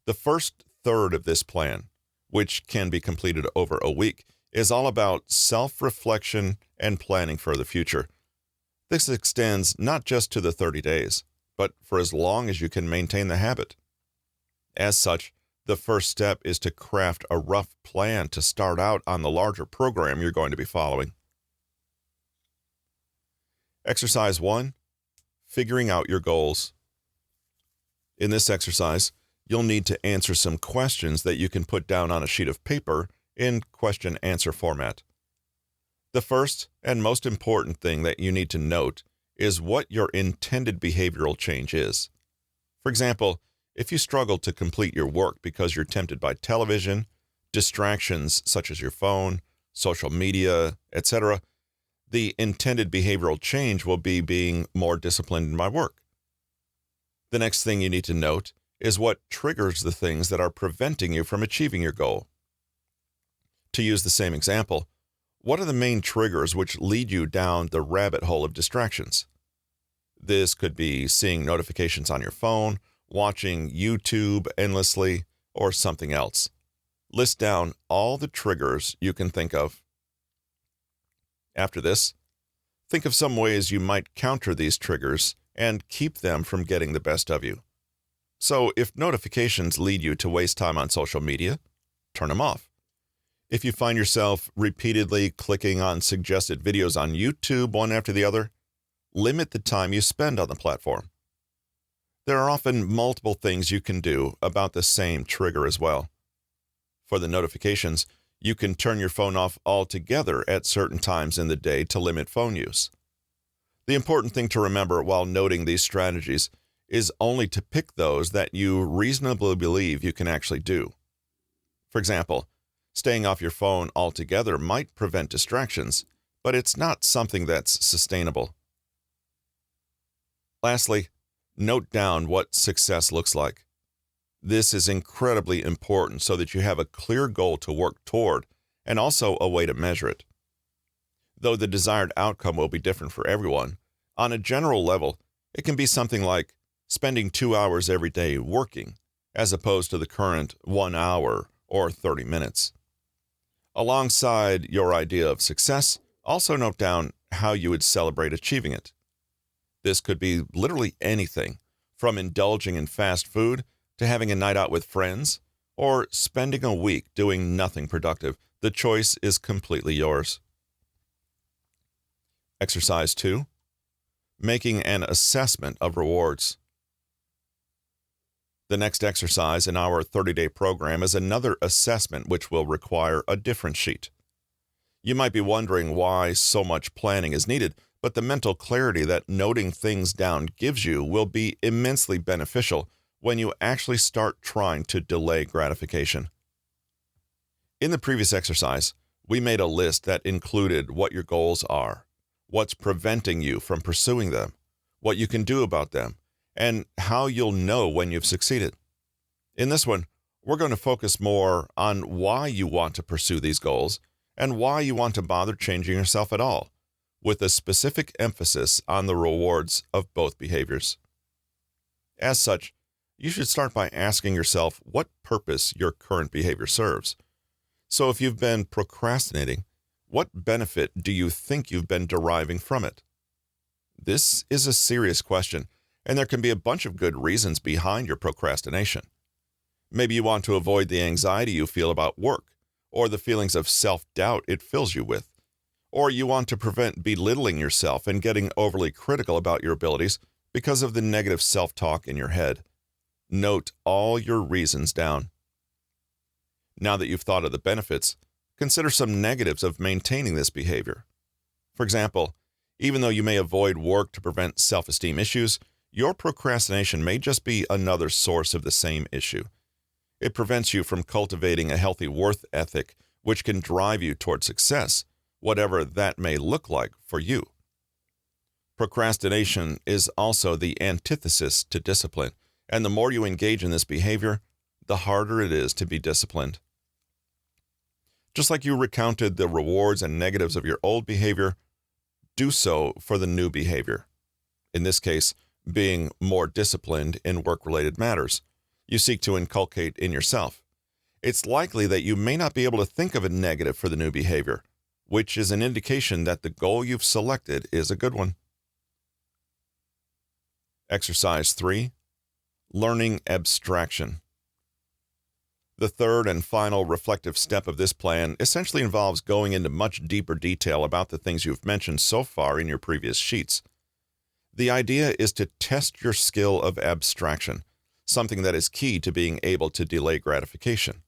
The first third of this plan, which can be completed over a week, is all about self-reflection and planning for the future. This extends not just to the 30 days, but for as long as you can maintain the habit. As such, the first step is to craft a rough plan to start out on the larger program you're going to be following. Exercise 1, figuring out your goals. In this exercise, you'll need to answer some questions that you can put down on a sheet of paper in question-answer format. The first and most important thing that you need to note is what your intended behavioral change is. For example, if you struggle to complete your work because you're tempted by television, distractions such as your phone, social media, etc., the intended behavioral change will be being more disciplined in my work. The next thing you need to note is what triggers the things that are preventing you from achieving your goal. To use the same example, what are the main triggers which lead you down the rabbit hole of distractions? This could be seeing notifications on your phone, watching YouTube endlessly, or something else. List down all the triggers you can think of. After this, think of some ways you might counter these triggers and keep them from getting the best of you. So if notifications lead you to waste time on social media, turn them off. If you find yourself repeatedly clicking on suggested videos on YouTube one after the other, limit the time you spend on the platform. There are often multiple things you can do about the same trigger as well. For the notifications, you can turn your phone off altogether at certain times in the day to limit phone use. The important thing to remember while noting these strategies is only to pick those that you reasonably believe you can actually do. For example, staying off your phone altogether might prevent distractions, but it's not something that's sustainable. Lastly, note down what success looks like. This is incredibly important so that you have a clear goal to work toward and also a way to measure it. Though the desired outcome will be different for everyone, on a general level, it can be something like spending 2 hours every day working, as opposed to the current 1 hour or 30 minutes. Alongside your idea of success, also note down how you would celebrate achieving it. This could be literally anything, from indulging in fast food to having a night out with friends, or spending a week doing nothing productive. The choice is completely yours. Exercise 2. Making an assessment of rewards. The next exercise in our 30-day program is another assessment which will require a different sheet. You might be wondering why so much planning is needed, but the mental clarity that noting things down gives you will be immensely beneficial when you actually start trying to delay gratification. In the previous exercise, we made a list that included what your goals are, what's preventing you from pursuing them, what you can do about them, and how you'll know when you've succeeded. In this one, we're going to focus more on why you want to pursue these goals and why you want to bother changing yourself at all, with a specific emphasis on the rewards of both behaviors. As such, you should start by asking yourself what purpose your current behavior serves. So if you've been procrastinating, what benefit do you think you've been deriving from it? This is a serious question, and there can be a bunch of good reasons behind your procrastination. Maybe you want to avoid the anxiety you feel about work, or the feelings of self-doubt it fills you with. Or you want to prevent belittling yourself and getting overly critical about your abilities because of the negative self-talk in your head. Note all your reasons down. Now that you've thought of the benefits, consider some negatives of maintaining this behavior. For example, even though you may avoid work to prevent self-esteem issues, your procrastination may just be another source of the same issue. It prevents you from cultivating a healthy worth ethic, which can drive you toward success, whatever that may look like for you. Procrastination is also the antithesis to discipline, and the more you engage in this behavior, the harder it is to be disciplined. Just like you recounted the rewards and negatives of your old behavior, do so for the new behavior. In this case, being more disciplined in work-related matters. you seek to inculcate in yourself. It's likely that you may not be able to think of a negative for the new behavior, which is an indication that the goal you've selected is a good one. Exercise 3. Learning abstraction. The third and final reflective step of this plan essentially involves going into much deeper detail about the things you've mentioned so far in your previous sheets. The idea is to test your skill of abstraction, something that is key to being able to delay gratification.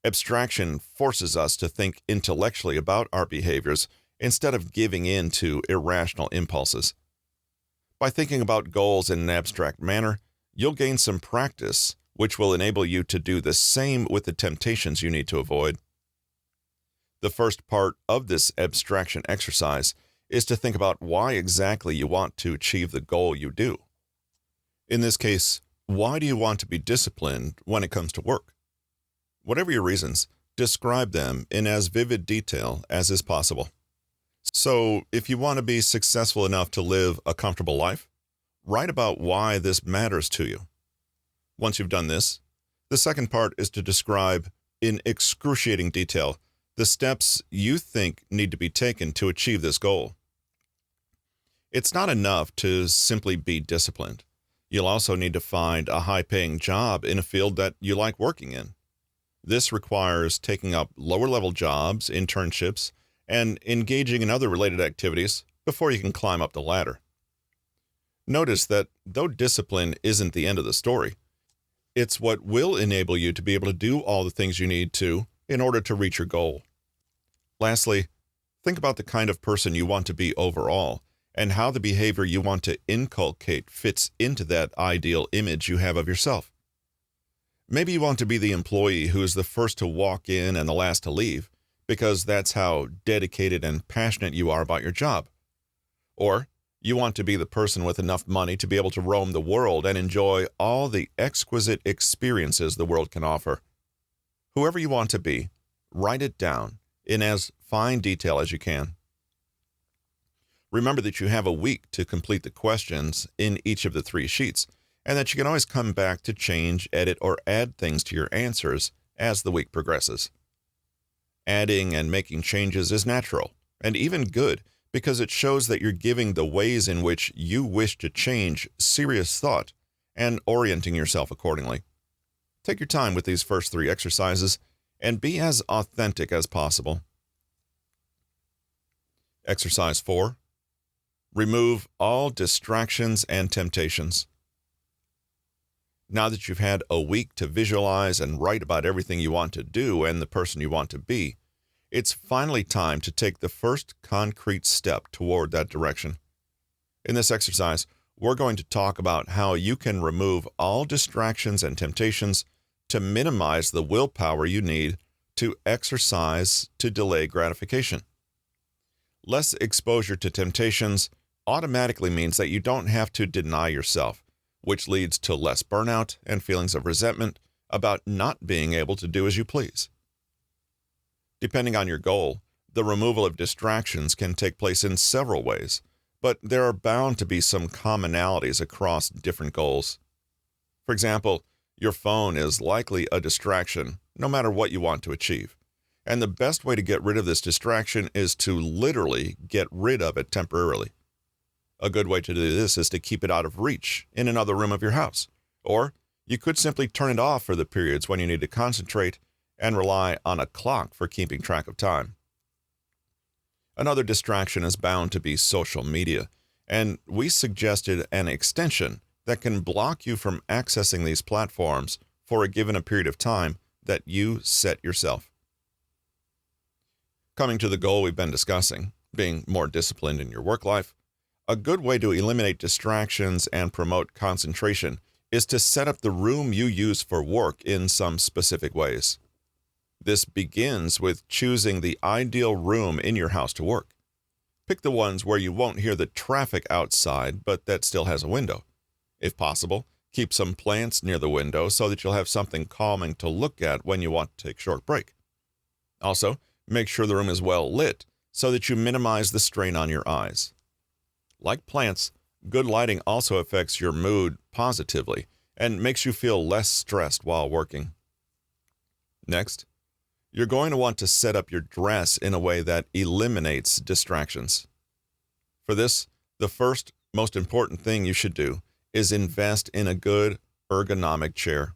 Abstraction forces us to think intellectually about our behaviors instead of giving in to irrational impulses. By thinking about goals in an abstract manner, you'll gain some practice, which will enable you to do the same with the temptations you need to avoid. The first part of this abstraction exercise is to think about why exactly you want to achieve the goal you do. In this case, why do you want to be disciplined when it comes to work? Whatever your reasons, describe them in as vivid detail as is possible. So, if you want to be successful enough to live a comfortable life, write about why this matters to you. Once you've done this, the second part is to describe, in excruciating detail, the steps you think need to be taken to achieve this goal. It's not enough to simply be disciplined. You'll also need to find a high-paying job in a field that you like working in. This requires taking up lower-level jobs, internships, and engaging in other related activities before you can climb up the ladder. Notice that though discipline isn't the end of the story, it's what will enable you to be able to do all the things you need to in order to reach your goal. Lastly, think about the kind of person you want to be overall and how the behavior you want to inculcate fits into that ideal image you have of yourself. Maybe you want to be the employee who is the first to walk in and the last to leave, because that's how dedicated and passionate you are about your job. Or you want to be the person with enough money to be able to roam the world and enjoy all the exquisite experiences the world can offer. Whoever you want to be, write it down in as fine detail as you can. Remember that you have a week to complete the questions in each of the 3 sheets, and that you can always come back to change, edit, or add things to your answers as the week progresses. Adding and making changes is natural, and even good, because it shows that you're giving the ways in which you wish to change serious thought and orienting yourself accordingly. Take your time with these first 3 exercises and be as authentic as possible. Exercise 4. Remove all distractions and temptations. Now that you've had a week to visualize and write about everything you want to do and the person you want to be, it's finally time to take the first concrete step toward that direction. In this exercise, we're going to talk about how you can remove all distractions and temptations to minimize the willpower you need to exercise to delay gratification. Less exposure to temptations automatically means that you don't have to deny yourself, which leads to less burnout and feelings of resentment about not being able to do as you please. Depending on your goal, the removal of distractions can take place in several ways, but there are bound to be some commonalities across different goals. For example, your phone is likely a distraction no matter what you want to achieve, and the best way to get rid of this distraction is to literally get rid of it temporarily. A good way to do this is to keep it out of reach in another room of your house, or you could simply turn it off for the periods when you need to concentrate and rely on a clock for keeping track of time. Another distraction is bound to be social media, and we suggested an extension that can block you from accessing these platforms for a given period of time that you set yourself. Coming to the goal we've been discussing, being more disciplined in your work life, a good way to eliminate distractions and promote concentration is to set up the room you use for work in some specific ways. This begins with choosing the ideal room in your house to work. Pick the ones where you won't hear the traffic outside, but that still has a window. If possible, keep some plants near the window so that you'll have something calming to look at when you want to take a short break. Also, make sure the room is well lit so that you minimize the strain on your eyes. Like plants, good lighting also affects your mood positively and makes you feel less stressed while working. Next, you're going to want to set up your dress in a way that eliminates distractions. For this, the first most important thing you should do is invest in a good ergonomic chair.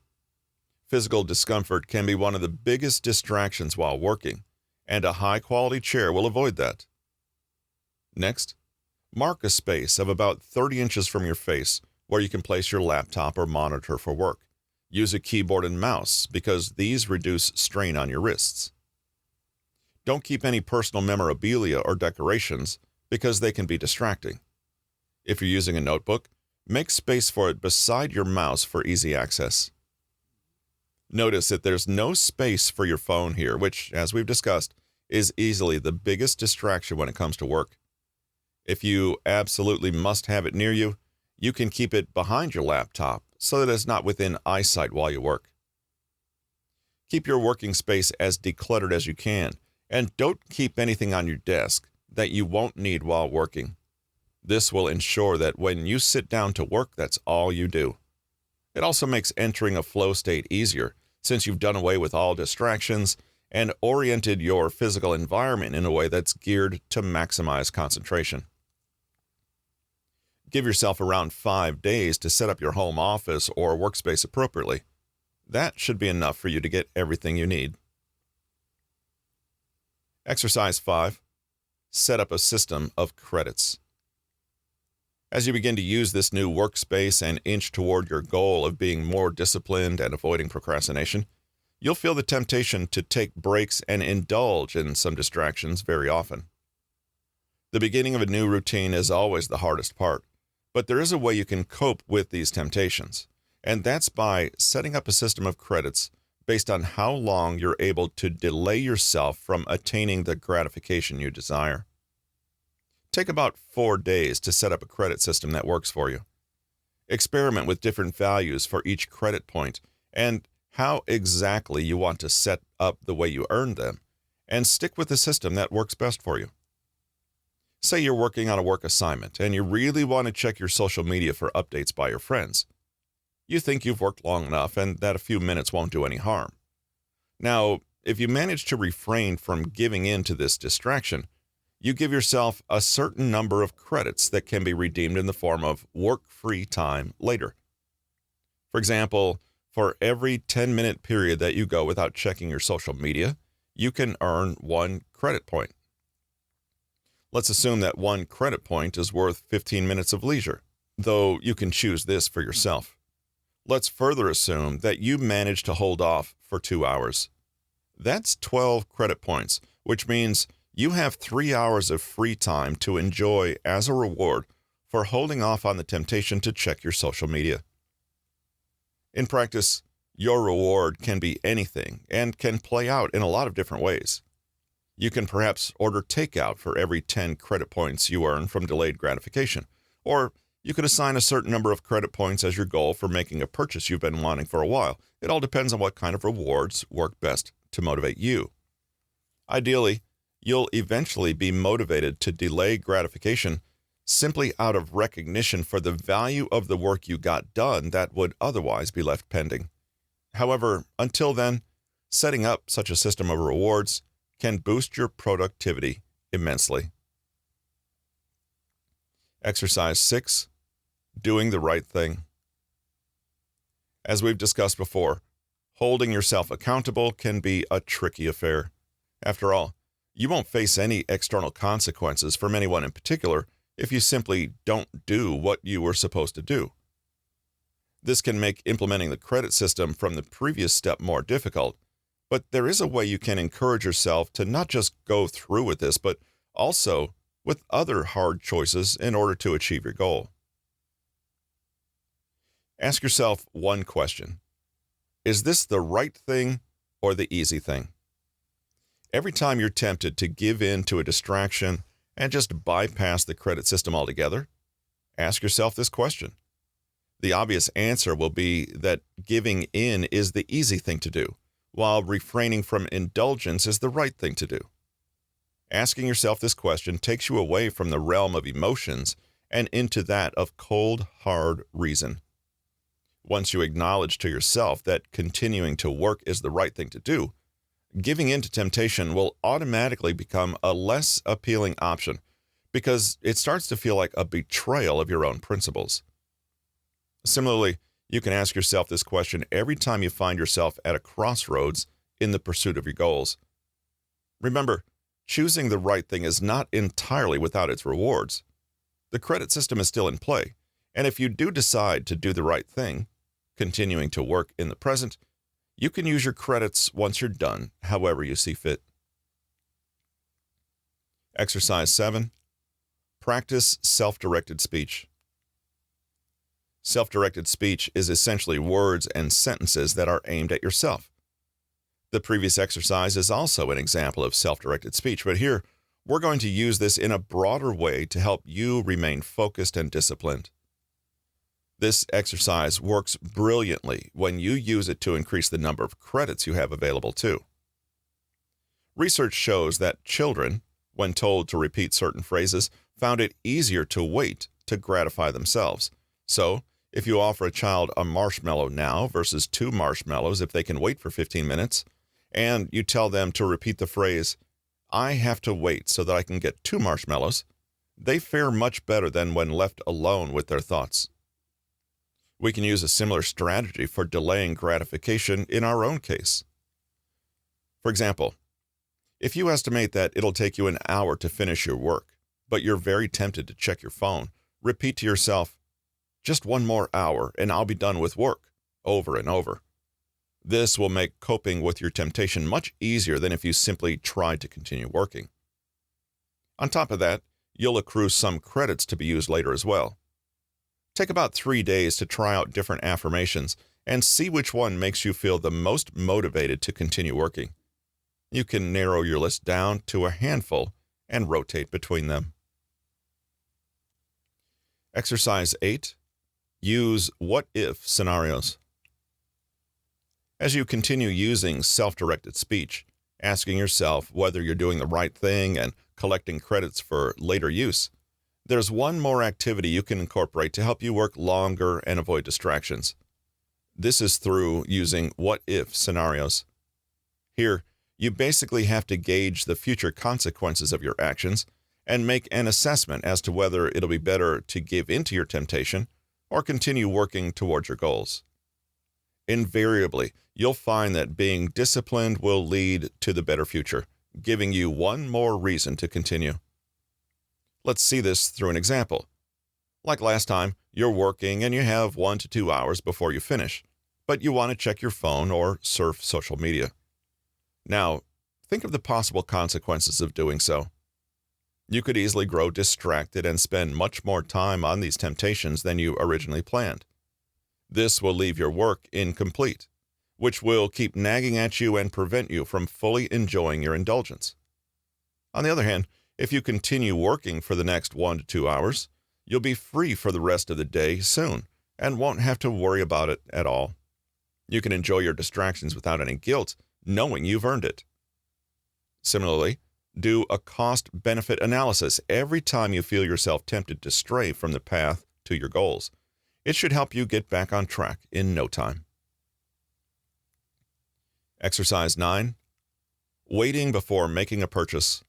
Physical discomfort can be one of the biggest distractions while working, and a high-quality chair will avoid that. Next, mark a space of about 30 inches from your face where you can place your laptop or monitor for work. Use a keyboard and mouse because these reduce strain on your wrists. Don't keep any personal memorabilia or decorations because they can be distracting. If you're using a notebook, make space for it beside your mouse for easy access. Notice that there's no space for your phone here, which, as we've discussed, is easily the biggest distraction when it comes to work. If you absolutely must have it near you, you can keep it behind your laptop so that it's not within eyesight while you work. Keep your working space as decluttered as you can, and don't keep anything on your desk that you won't need while working. This will ensure that when you sit down to work, that's all you do. It also makes entering a flow state easier since you've done away with all distractions and oriented your physical environment in a way that's geared to maximize concentration. Give yourself around 5 days to set up your home office or workspace appropriately. That should be enough for you to get everything you need. Exercise 5. Set up a system of credits. As you begin to use this new workspace and inch toward your goal of being more disciplined and avoiding procrastination, you'll feel the temptation to take breaks and indulge in some distractions very often. The beginning of a new routine is always the hardest part, but there is a way you can cope with these temptations, and that's by setting up a system of credits based on how long you're able to delay yourself from attaining the gratification you desire. Take about 4 days to set up a credit system that works for you. Experiment with different values for each credit point and how exactly you want to set up the way you earn them, and stick with the system that works best for you. Say you're working on a work assignment and you really want to check your social media for updates by your friends. You think you've worked long enough and that a few minutes won't do any harm. Now, if you manage to refrain from giving in to this distraction, you give yourself a certain number of credits that can be redeemed in the form of work-free time later. For example, for every 10-minute period that you go without checking your social media, you can earn 1 credit point. Let's assume that 1 credit point is worth 15 minutes of leisure, though you can choose this for yourself. Let's further assume that you manage to hold off for 2 hours. That's 12 credit points, which means you have 3 hours of free time to enjoy as a reward for holding off on the temptation to check your social media. In practice, your reward can be anything and can play out in a lot of different ways. You can perhaps order takeout for every 10 credit points you earn from delayed gratification, or you could assign a certain number of credit points as your goal for making a purchase you've been wanting for a while. It all depends on what kind of rewards work best to motivate you. Ideally, you'll eventually be motivated to delay gratification simply out of recognition for the value of the work you got done that would otherwise be left pending. However, until then, setting up such a system of rewards can boost your productivity immensely. Exercise 6. Doing the right thing. As we've discussed before, holding yourself accountable can be a tricky affair. After all, you won't face any external consequences from anyone in particular if you simply don't do what you were supposed to do. This can make implementing the credit system from the previous step more difficult, but there is a way you can encourage yourself to not just go through with this, but also with other hard choices in order to achieve your goal. Ask yourself one question. Is this the right thing or the easy thing? Every time you're tempted to give in to a distraction and just bypass the credit system altogether, ask yourself this question. The obvious answer will be that giving in is the easy thing to do, while refraining from indulgence is the right thing to do. Asking yourself this question takes you away from the realm of emotions and into that of cold, hard reason. Once you acknowledge to yourself that continuing to work is the right thing to do, giving in to temptation will automatically become a less appealing option because it starts to feel like a betrayal of your own principles. Similarly, you can ask yourself this question every time you find yourself at a crossroads in the pursuit of your goals. Remember, choosing the right thing is not entirely without its rewards. The credit system is still in play, and if you do decide to do the right thing, continuing to work in the present, you can use your credits once you're done, however you see fit. Exercise 7. Practice self-directed speech. Self-directed speech is essentially words and sentences that are aimed at yourself. The previous exercise is also an example of self-directed speech, but here we're going to use this in a broader way to help you remain focused and disciplined. This exercise works brilliantly when you use it to increase the number of credits you have available too. Research shows that children, when told to repeat certain phrases, found it easier to wait to gratify themselves. So, if you offer a child a marshmallow now versus 2 marshmallows if they can wait for 15 minutes, and you tell them to repeat the phrase, "I have to wait so that I can get 2 marshmallows," they fare much better than when left alone with their thoughts. We can use a similar strategy for delaying gratification in our own case. For example, if you estimate that it'll take you an hour to finish your work, but you're very tempted to check your phone, repeat to yourself, "Just 1 more hour and I'll be done with work," over and over. This will make coping with your temptation much easier than if you simply tried to continue working. On top of that, you'll accrue some credits to be used later as well. Take about 3 days to try out different affirmations and see which one makes you feel the most motivated to continue working. You can narrow your list down to a handful and rotate between them. Exercise 8. Use what-if scenarios. As you continue using self-directed speech, asking yourself whether you're doing the right thing and collecting credits for later use, there's one more activity you can incorporate to help you work longer and avoid distractions. This is through using what-if scenarios. Here, you basically have to gauge the future consequences of your actions and make an assessment as to whether it'll be better to give in to your temptation or continue working towards your goals. Invariably, you'll find that being disciplined will lead to the better future, giving you one more reason to continue. Let's see this through an example. Like last time, you're working and you have 1 to 2 hours before you finish, but you want to check your phone or surf social media. Now, think of the possible consequences of doing so. You could easily grow distracted and spend much more time on these temptations than you originally planned. This will leave your work incomplete, which will keep nagging at you and prevent you from fully enjoying your indulgence. On the other hand, if you continue working for the next 1 to 2 hours, you'll be free for the rest of the day soon and won't have to worry about it at all. You can enjoy your distractions without any guilt, knowing you've earned it. Similarly, do a cost-benefit analysis every time you feel yourself tempted to stray from the path to your goals. It should help you get back on track in no time. Exercise 9. Waiting before making a purchase.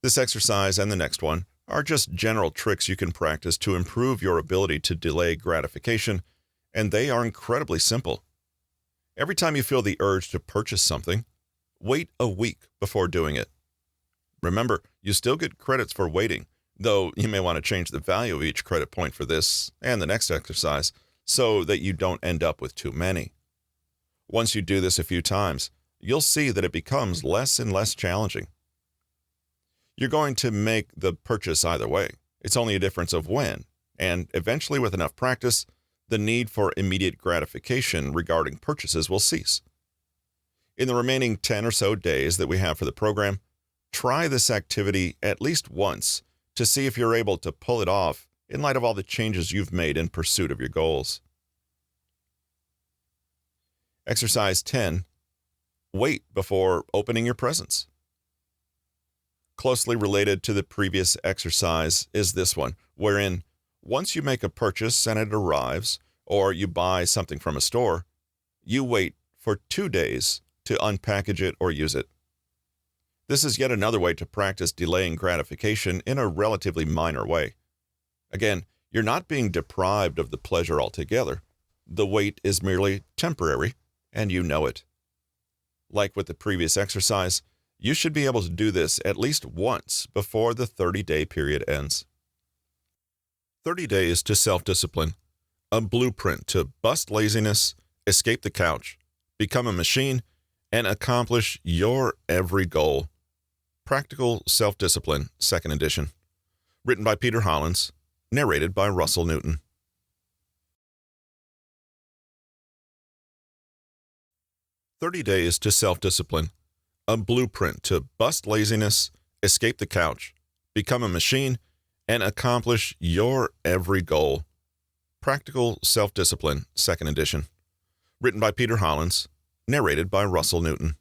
This exercise and the next one are just general tricks you can practice to improve your ability to delay gratification, and they are incredibly simple. Every time you feel the urge to purchase something, wait a week before doing it. Remember, you still get credits for waiting, though you may want to change the value of each credit point for this and the next exercise so that you don't end up with too many. Once you do this a few times, you'll see that it becomes less and less challenging. You're going to make the purchase either way. It's only a difference of when, and eventually with enough practice, the need for immediate gratification regarding purchases will cease. In the remaining 10 or so days that we have for the program, try this activity at least once to see if you're able to pull it off in light of all the changes you've made in pursuit of your goals. Exercise 10. Wait before opening your presents. Closely related to the previous exercise is this one, wherein Once you make a purchase and it arrives, or you buy something from a store, you wait for 2 days to unpackage it or use it. This is yet another way to practice delaying gratification in a relatively minor way. Again, you're not being deprived of the pleasure altogether. The wait is merely temporary, and you know it. Like with the previous exercise, you should be able to do this at least once before the 30-day period ends. 30 Days to Self-Discipline, a blueprint to bust laziness, escape the couch, become a machine, and accomplish your every goal. Practical Self-Discipline, 2nd edition. Written by Peter Hollins, narrated by Russell Newton. 30 Days to Self-Discipline, a blueprint to bust laziness, escape the couch, become a machine, and accomplish your every goal. Practical Self-Discipline, 2nd edition. Written by Peter Hollins, narrated by Russell Newton.